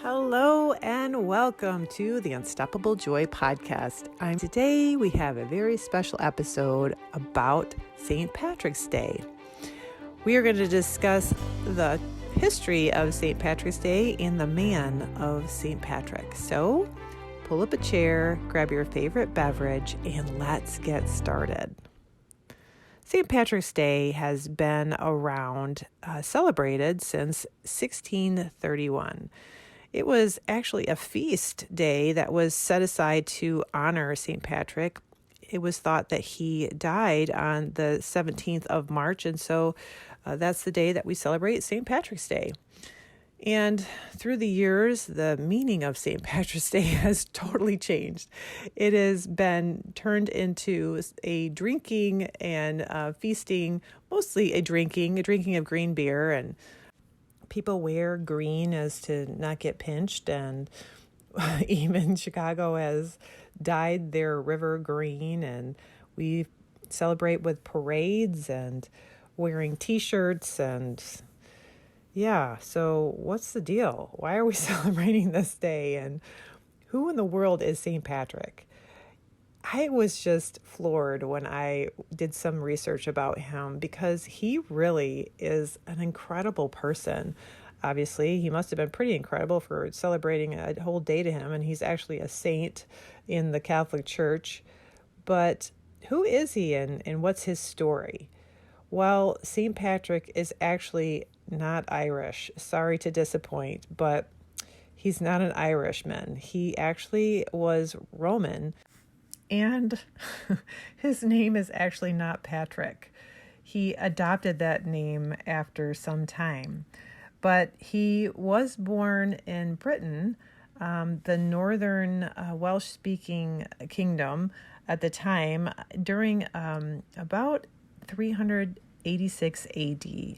Hello and welcome to the Unstoppable Joy podcast. Today we have a very special episode about St. Patrick's Day. We are going to discuss the history of St. Patrick's Day and the man of St. Patrick. So pull up a chair, grab your favorite beverage, and let's get started. St. Patrick's Day has been around, celebrated since 1631. It was actually a feast day that was set aside to honor St. Patrick. It was thought that he died on the 17th of March, and so that's the day that we celebrate St. Patrick's Day. And through the years, the meaning of St. Patrick's Day has totally changed. It has been turned into a drinking and feasting, mostly a drinking of green beer, and people wear green as to not get pinched, and even Chicago has dyed their river green, and we celebrate with parades and wearing t-shirts and so what's the deal? Why are we celebrating this day? And who in the world is St. Patrick? I was just floored when I did some research about him because he really is an incredible person. Obviously, he must have been pretty incredible for celebrating a whole day to him, and he's actually a saint in the Catholic Church. But who is he and what's his story? Well, St. Patrick is actually not Irish. Sorry to disappoint, but he's not an Irishman. He actually was Roman, and his name is actually not Patrick. He adopted that name after some time, but he was born in Britain, the northern Welsh-speaking kingdom at the time, during about 386 AD.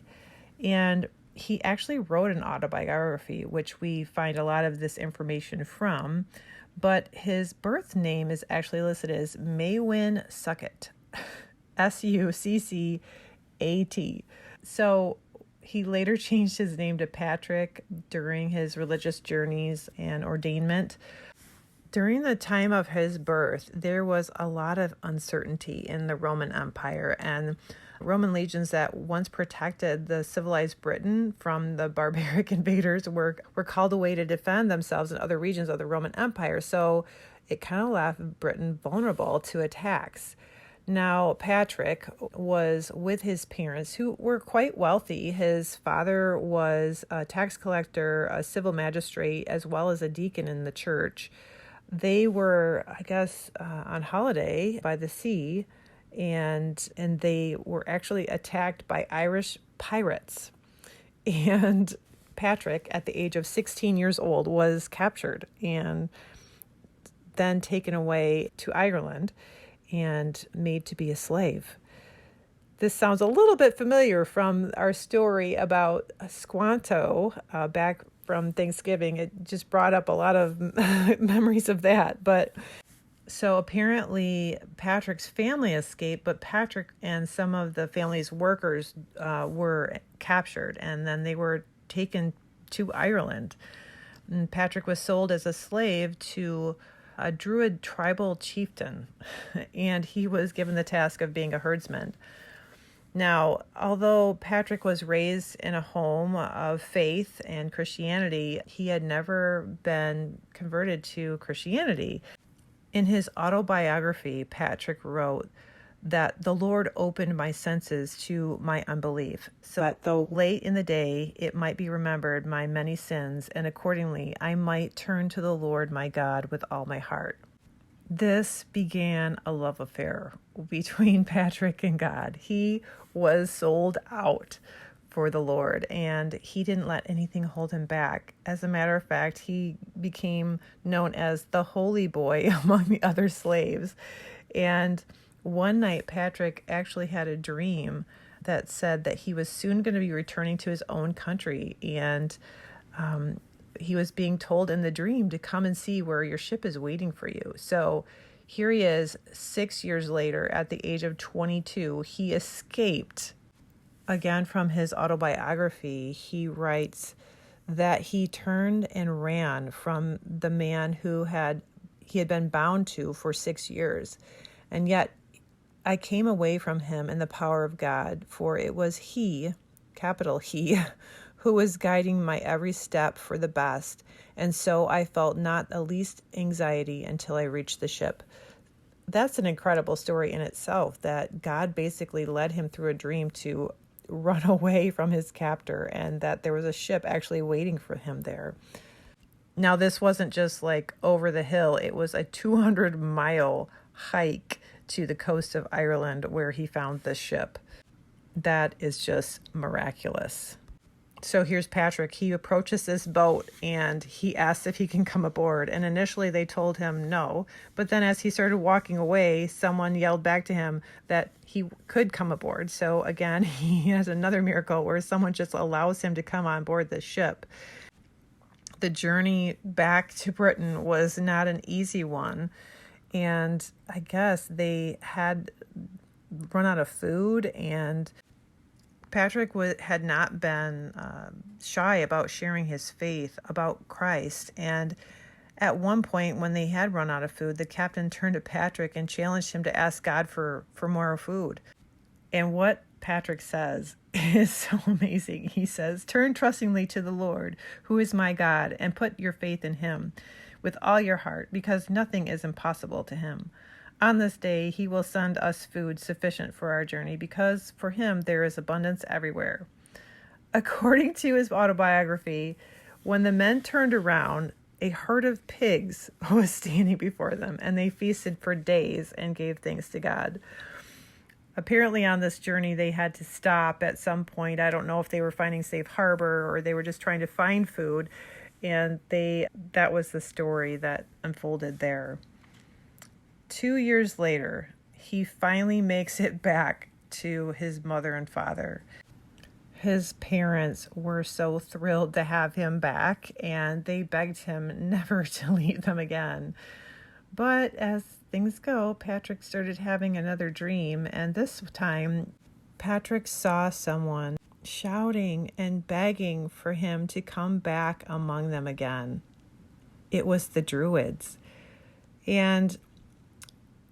And he actually wrote an autobiography, which we find a lot of this information from, but his birth name is actually listed as Maewyn Succat, Succat. So he later changed his name to Patrick during his religious journeys and ordainment. During the time of his birth, there was a lot of uncertainty in the Roman Empire, and Roman legions that once protected the civilized Britain from the barbaric invaders were called away to defend themselves in other regions of the Roman Empire. So it kind of left Britain vulnerable to attacks. Now, Patrick was with his parents, who were quite wealthy. His father was a tax collector, a civil magistrate, as well as a deacon in the church. They were, on holiday by the sea, and they were actually attacked by Irish pirates. And Patrick, at the age of 16 years old, was captured and then taken away to Ireland and made to be a slave. This sounds a little bit familiar from our story about Squanto back from Thanksgiving. It just brought up a lot of memories of that. But so apparently Patrick's family escaped, but Patrick and some of the family's workers were captured, and then they were taken to Ireland. And Patrick was sold as a slave to a Druid tribal chieftain, and he was given the task of being a herdsman. Now, although Patrick was raised in a home of faith and Christianity, he had never been converted to Christianity. In his autobiography, Patrick wrote that the Lord opened my senses to my unbelief, so that though late in the day it might be remembered my many sins, and accordingly I might turn to the Lord my God with all my heart. This began a love affair between Patrick and God. He was sold out for the Lord, and he didn't let anything hold him back. As a matter of fact, he became known as the holy boy among the other slaves. And one night, Patrick actually had a dream that said that he was soon going to be returning to his own country, and he was being told in the dream to come and see where your ship is waiting for you. So here he is 6 years later, at the age of 22, he escaped. Again, from his autobiography, he writes that he turned and ran from the man he had been bound to for 6 years. And yet I came away from him in the power of God, for it was he, capital He, who was guiding my every step for the best. And so I felt not the least anxiety until I reached the ship. That's an incredible story in itself, that God basically led him through a dream to run away from his captor, and that there was a ship actually waiting for him there. Now, this wasn't just like over the hill. It was a 200-mile hike to the coast of Ireland where he found this ship. That is just miraculous. So here's Patrick. He approaches this boat and he asks if he can come aboard. And initially they told him no. But then as he started walking away, someone yelled back to him that he could come aboard. So again, he has another miracle where someone just allows him to come on board the ship. The journey back to Britain was not an easy one. And I guess they had run out of food, and Patrick had not been shy about sharing his faith about Christ. And at one point, when they had run out of food, the captain turned to Patrick and challenged him to ask God for more food. And what Patrick says is so amazing. He says, "Turn trustingly to the Lord, who is my God, and put your faith in him with all your heart, because nothing is impossible to him. On this day, he will send us food sufficient for our journey, because for him there is abundance everywhere." According to his autobiography, when the men turned around, a herd of pigs was standing before them, and they feasted for days and gave thanks to God. Apparently on this journey, they had to stop at some point. I don't know if they were finding safe harbor or they were just trying to find food. And that was the story that unfolded there. 2 years later, he finally makes it back to his mother and father. His parents were so thrilled to have him back, and they begged him never to leave them again. But as things go, Patrick started having another dream, and this time Patrick saw someone shouting and begging for him to come back among them again. It was the Druids. And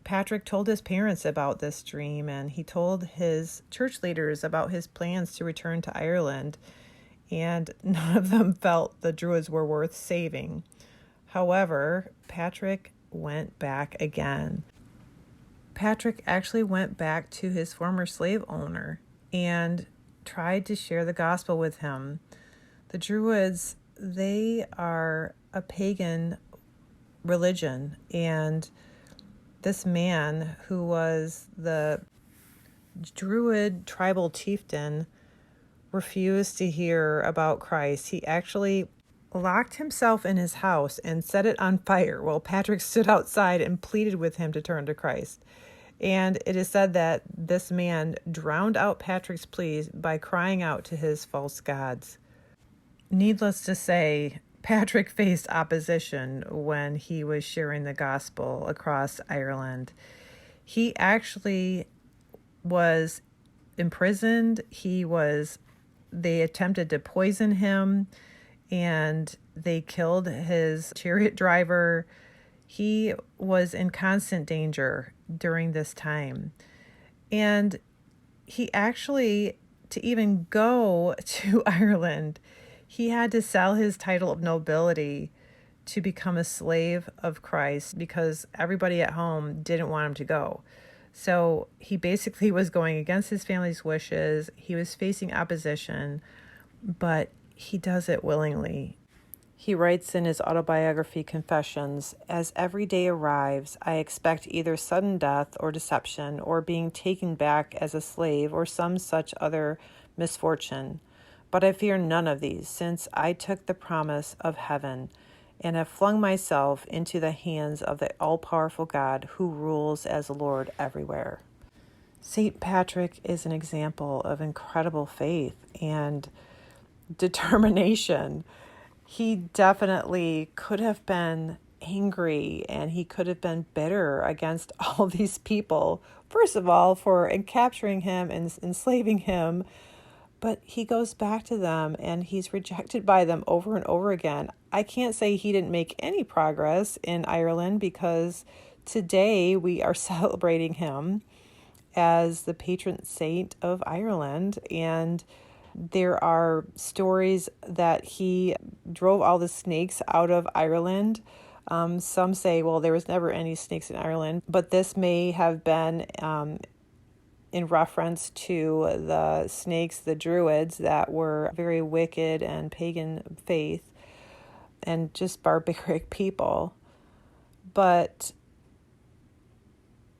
Patrick told his parents about this dream, and he told his church leaders about his plans to return to Ireland, and none of them felt the Druids were worth saving. However, Patrick went back again. Patrick actually went back to his former slave owner and tried to share the gospel with him. The Druids, they are a pagan religion, and this man who was the Druid tribal chieftain refused to hear about Christ. He actually locked himself in his house and set it on fire while Patrick stood outside and pleaded with him to turn to Christ. And it is said that this man drowned out Patrick's pleas by crying out to his false gods. Needless to say, Patrick faced opposition when he was sharing the gospel across Ireland. He actually was imprisoned. They attempted to poison him, and they killed his chariot driver. He was in constant danger during this time. And he actually, to even go to Ireland, he had to sell his title of nobility to become a slave of Christ, because everybody at home didn't want him to go. So he basically was going against his family's wishes. He was facing opposition, but he does it willingly. He writes in his autobiography, Confessions, "As every day arrives, I expect either sudden death or deception, or being taken back as a slave, or some such other misfortune. But I fear none of these, since I took the promise of heaven and have flung myself into the hands of the all-powerful God who rules as Lord everywhere." St. Patrick is an example of incredible faith and determination. He definitely could have been angry, and he could have been bitter against all these people, first of all, for capturing him and enslaving him. but he goes back to them and he's rejected by them over and over again. I can't say he didn't make any progress in Ireland, because today we are celebrating him as the patron saint of Ireland. And there are stories that he drove all the snakes out of Ireland. Some say, well, there was never any snakes in Ireland, but this may have been in reference to the snakes, the Druids, that were very wicked and pagan faith and just barbaric people. But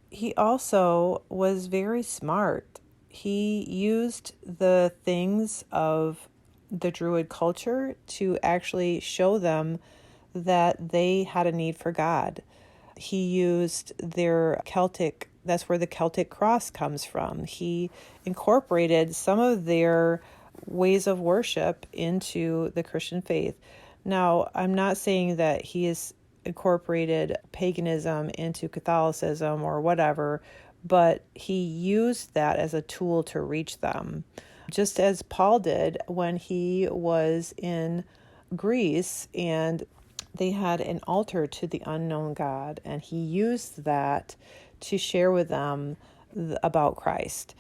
he also was very smart. He used the things of the Druid culture to actually show them that they had a need for God. He used their Celtic, that's where the Celtic cross comes from. He incorporated some of their ways of worship into the Christian faith. Now, I'm not saying that he has incorporated paganism into Catholicism or whatever, but he used that as a tool to reach them. Just as Paul did when he was in Greece and they had an altar to the unknown God, and he used that to share with them about Christ.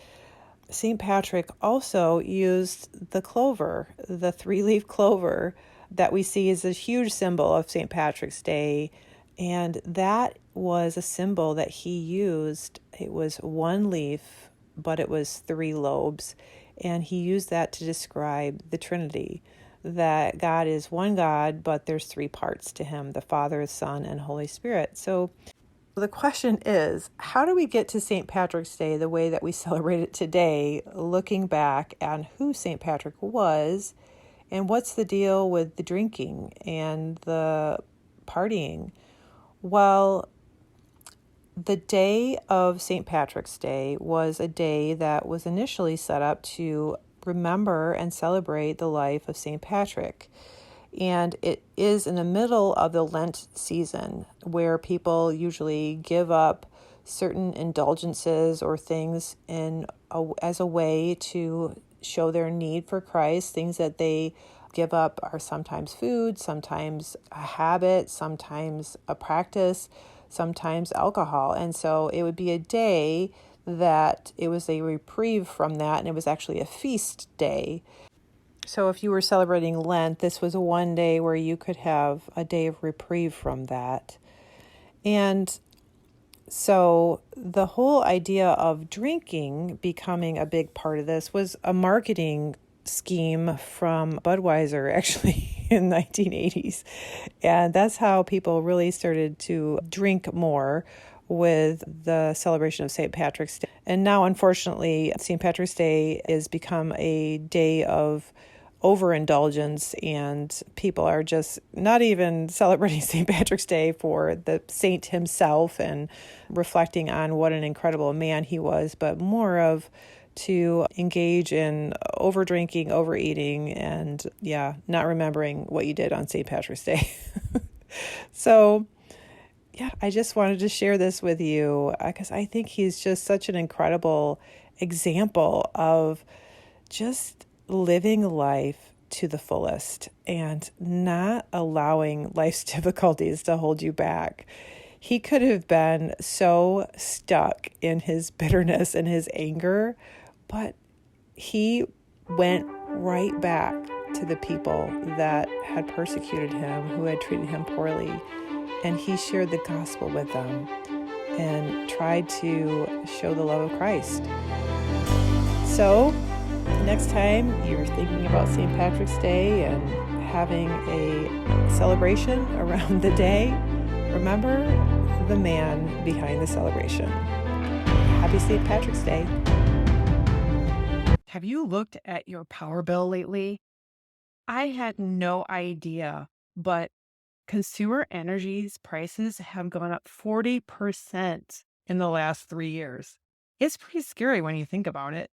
St. Patrick also used the clover, the 3-leaf clover that we see as a huge symbol of St. Patrick's Day. And that was a symbol that he used. It was 1 leaf, but it was 3 lobes. And he used that to describe the Trinity, that God is one God, but there's 3 parts to him, the Father, Son, and Holy Spirit. So the question is, how do we get to St. Patrick's Day the way that we celebrate it today, looking back at who St. Patrick was and what's the deal with the drinking and the partying? Well, the day of St. Patrick's Day was a day that was initially set up to remember and celebrate the life of St. Patrick. And it is in the middle of the Lent season where people usually give up certain indulgences or things as a way to show their need for Christ. Things that they give up are sometimes food, sometimes a habit, sometimes a practice, sometimes alcohol. And so it would be a day that it was a reprieve from that, and it was actually a feast day. So if you were celebrating Lent, this was one day where you could have a day of reprieve from that. And so the whole idea of drinking becoming a big part of this was a marketing scheme from Budweiser, actually, in the 1980s. And that's how people really started to drink more with the celebration of St. Patrick's Day. And now, unfortunately, St. Patrick's Day has become a day of overindulgence, and people are just not even celebrating St. Patrick's Day for the saint himself and reflecting on what an incredible man he was, but more of to engage in over drinking, overeating, and not remembering what you did on St. Patrick's Day. So I just wanted to share this with you because I think he's just such an incredible example of just living life to the fullest and not allowing life's difficulties to hold you back. He could have been so stuck in his bitterness and his anger, but he went right back to the people that had persecuted him, who had treated him poorly, and he shared the gospel with them and tried to show the love of Christ. So next time you're thinking about St. Patrick's Day and having a celebration around the day, remember the man behind the celebration. Happy St. Patrick's Day. Have you looked at your power bill lately? I had no idea, but consumer energy's prices have gone up 40% in the last 3 years. It's pretty scary when you think about it.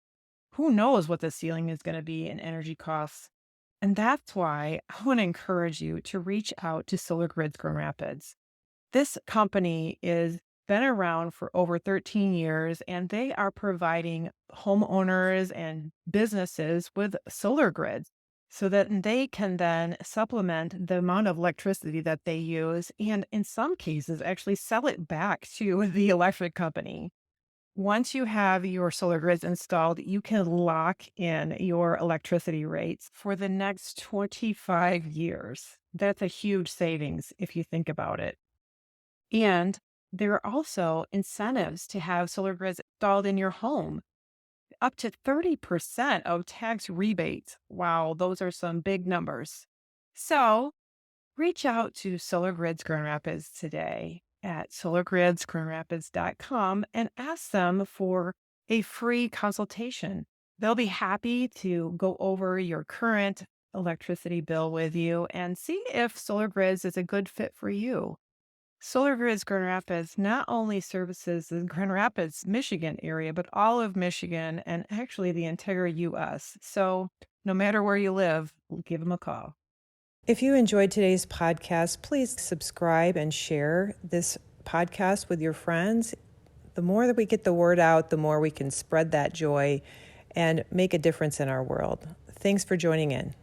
Who knows what the ceiling is going to be in energy costs? And that's why I want to encourage you to reach out to Solar Grids Grand Rapids. This company is been around for over 13 years, and they are providing homeowners and businesses with solar grids so that they can then supplement the amount of electricity that they use, and in some cases, actually sell it back to the electric company. Once you have your solar grids installed, you can lock in your electricity rates for the next 25 years. That's a huge savings if you think about it. And there are also incentives to have solar grids installed in your home, up to 30% of tax rebates. Wow, those are some big numbers. So reach out to Solar Grids Grand Rapids today at solargridsgrandrapids.com and ask them for a free consultation. They'll be happy to go over your current electricity bill with you and see if Solar Grids is a good fit for you. Solar Grids Grand Rapids not only services the Grand Rapids, Michigan area, but all of Michigan and actually the entire U.S. So no matter where you live, give them a call. If you enjoyed today's podcast, please subscribe and share this podcast with your friends. The more that we get the word out, the more we can spread that joy and make a difference in our world. Thanks for joining in.